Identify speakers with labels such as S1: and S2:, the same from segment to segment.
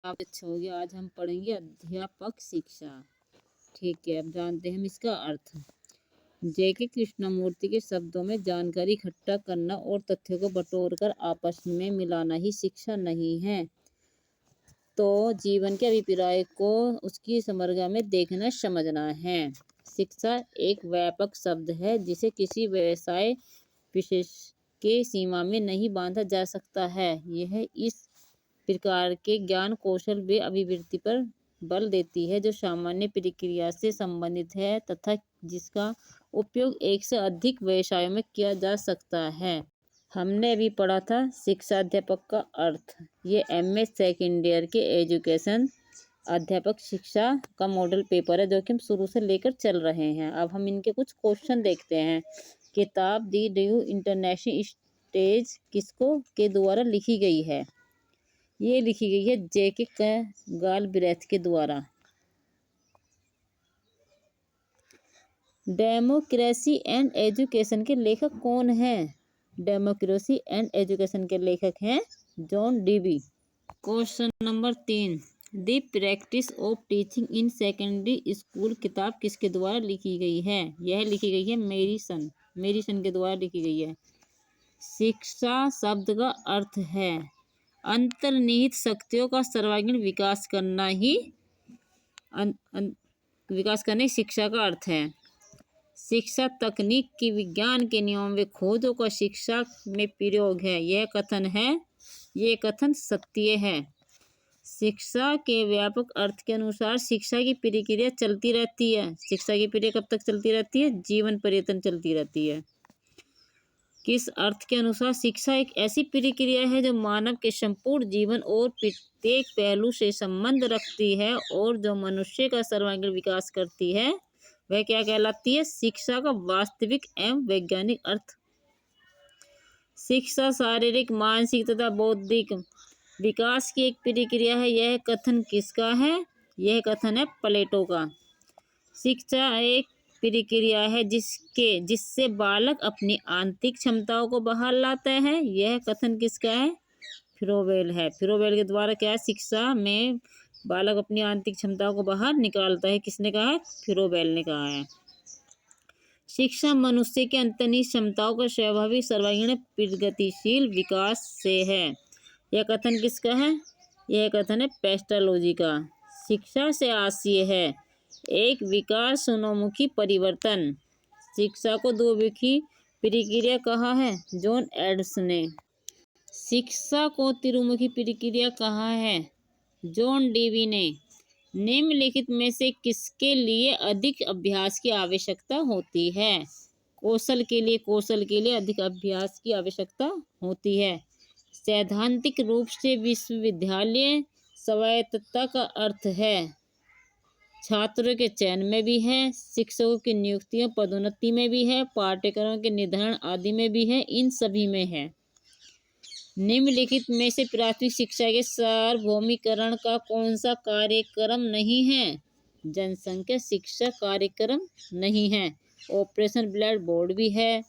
S1: आप अच्छा हो गया। आज हम पढ़ेंगे अध्यापक शिक्षा। ठीक है, अब जानते हैं हम इसका अर्थ। जेके कृष्णमूर्ति के शब्दों में जानकारी इकट्ठा करना और तथ्यों को बटोर कर आपस में मिलाना ही शिक्षा नहीं है, तो जीवन के अभिप्राय को उसकी समग्रता में देखना समझना है। शिक्षा एक व्यापक शब्द है जिसे किसी व्यवसाय विशेष के सीमा में नहीं बांधा जा सकता है। यह इस प्रकार के ज्ञान कौशल व अभिवृत्ति पर बल देती है जो सामान्य प्रक्रिया से संबंधित है तथा जिसका उपयोग एक से अधिक व्यवसायों में किया जा सकता है। हमने अभी पढ़ा था शिक्षा अध्यापक का अर्थ। ये एमए सेकेंड ईयर के एजुकेशन अध्यापक शिक्षा का मॉडल पेपर है जो कि हम शुरू से लेकर चल रहे हैं। अब हम इनके कुछ क्वेश्चन देखते हैं। किताब दी ड्यू इंटरनेशनल स्टेज किसको के द्वारा लिखी गई है? ये लिखी गई है जेके गालब्रेथ के द्वारा। डेमोक्रेसी एंड एजुकेशन के लेखक कौन हैं? डेमोक्रेसी एंड एजुकेशन के लेखक हैं John Dewey. Question number 3, the practice of teaching in secondary school किताब किसके द्वारा लिखी गई है? यह लिखी गई है मेरिसन के द्वारा लिखी गई है। शिक्षा शब्द का अर्थ है अंतर्निहित शक्तियों का सर्वांगीण विकास करना ही शिक्षा का अर्थ है। शिक्षा तकनीक की विज्ञान के नियमों व खोजों का शिक्षा में प्रयोग है। यह कथन सत्य है। शिक्षा के व्यापक अर्थ के अनुसार शिक्षा की प्रक्रिया चलती रहती है। शिक्षा की प्रक्रिया कब तक चलती रहती है? जीवन पर्यंत चलती रहती है। किस अर्थ के अनुसार? शिक्षा एक ऐसी प्रक्रिया है जो मानव के संपूर्ण जीवन और प्रत्येक पहलू से संबंध रखती है और जो मनुष्य का सर्वांगीण विकास करती है। वह क्या कहलाती है? शिक्षा का वास्तविक एवं वैज्ञानिक अर्थ। शिक्षा शारीरिक, मानसिक तथा बौद्धिक विकास की एक प्रक्रिया है। यह कथन किसका है? यह कथन है प्लेटो का। शिक्षा एक प्रक्रिया है जिससे बालक अपनी आंतरिक क्षमताओं को बाहर लाता है। यह कथन किसका है? फ्रोबेल है। फ्रोबेल के द्वारा क्या है? शिक्षा में बालक अपनी आंतरिक क्षमताओं को बाहर निकालता है। किसने कहा है? फ्रोबेल ने कहा है। शिक्षा मनुष्य के अंतर्निहित क्षमताओं का स्वाभाविक सर्वांगीण प्रगतिशील विकास से है। यह कथन किसका है? यह कथन है पेस्टालोजी का। शिक्षा से आशय है एक विकासोन्मुखी परिवर्तन। शिक्षा को द्विमुखी प्रक्रिया कहा है जॉन एडम्स ने। शिक्षा को त्रिमुखी प्रक्रिया कहा है जॉन डीवी ने। निम्नलिखित में से किसके लिए अधिक अभ्यास की आवश्यकता होती है? कौशल के लिए अधिक अभ्यास की आवश्यकता होती है। सैद्धांतिक रूप से विश्वविद्यालय स्वायत्तता का अर्थ है छात्रों के चयन में भी है, शिक्षकों की नियुक्तियों पदोन्नति में भी है, पाठ्यक्रमों के निर्धारण आदि में भी है, इन सभी में है। निम्नलिखित में से प्राथमिक शिक्षा के सार्वभौमिकरण का कौन सा कार्यक्रम नहीं है? जनसंख्या शिक्षा कार्यक्रम नहीं है। ऑपरेशन ब्लैक बोर्ड भी है,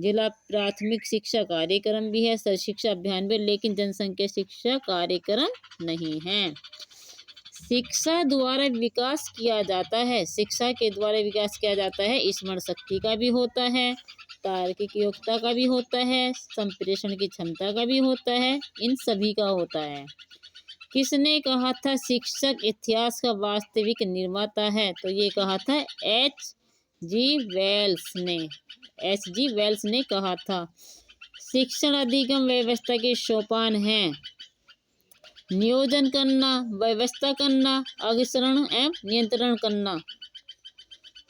S1: जिला प्राथमिक शिक्षा कार्यक्रम भी है, सर्व शिक्षा अभियान भी, लेकिन जनसंख्या शिक्षा कार्यक्रम नहीं है। शिक्षा द्वारा विकास किया जाता है। शिक्षा के द्वारा विकास किया जाता है स्मरण शक्ति का भी होता है, तार्किक योग्यता का भी होता है, संप्रेषण की क्षमता का भी होता है, इन सभी का होता है। किसने कहा था शिक्षक इतिहास का वास्तविक निर्माता है? तो ये कहा था H.G. वेल्स ने कहा था। शिक्षण अधिगम व्यवस्था के सोपान हैं नियोजन करना, व्यवस्था करना, अग्रसरण एवं नियंत्रण करना।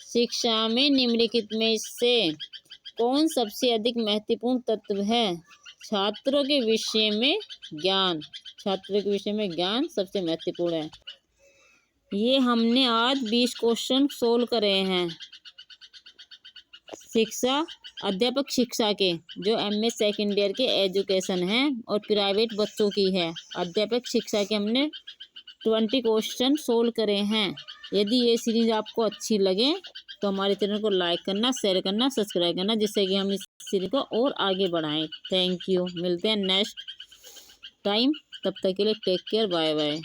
S1: शिक्षा में निम्नलिखित में से कौन सबसे अधिक महत्वपूर्ण तत्व है? छात्रों के विषय में ज्ञान सबसे महत्वपूर्ण है। ये हमने आज 20 क्वेश्चन सोल्व करे हैं शिक्षा अध्यापक शिक्षा के, जो एमए सेकेंड ईयर के एजुकेशन हैं और प्राइवेट बच्चों की है। अध्यापक शिक्षा के हमने 20 क्वेश्चन सोल्व करे हैं। यदि ये सीरीज आपको अच्छी लगे तो हमारे चैनल को लाइक करना, शेयर करना, सब्सक्राइब करना, जिससे कि हम इस सीरीज को और आगे बढ़ाएं। Thank you. मिलते हैं नेक्स्ट टाइम, तब तक के लिए टेक केयर, बाय बाय।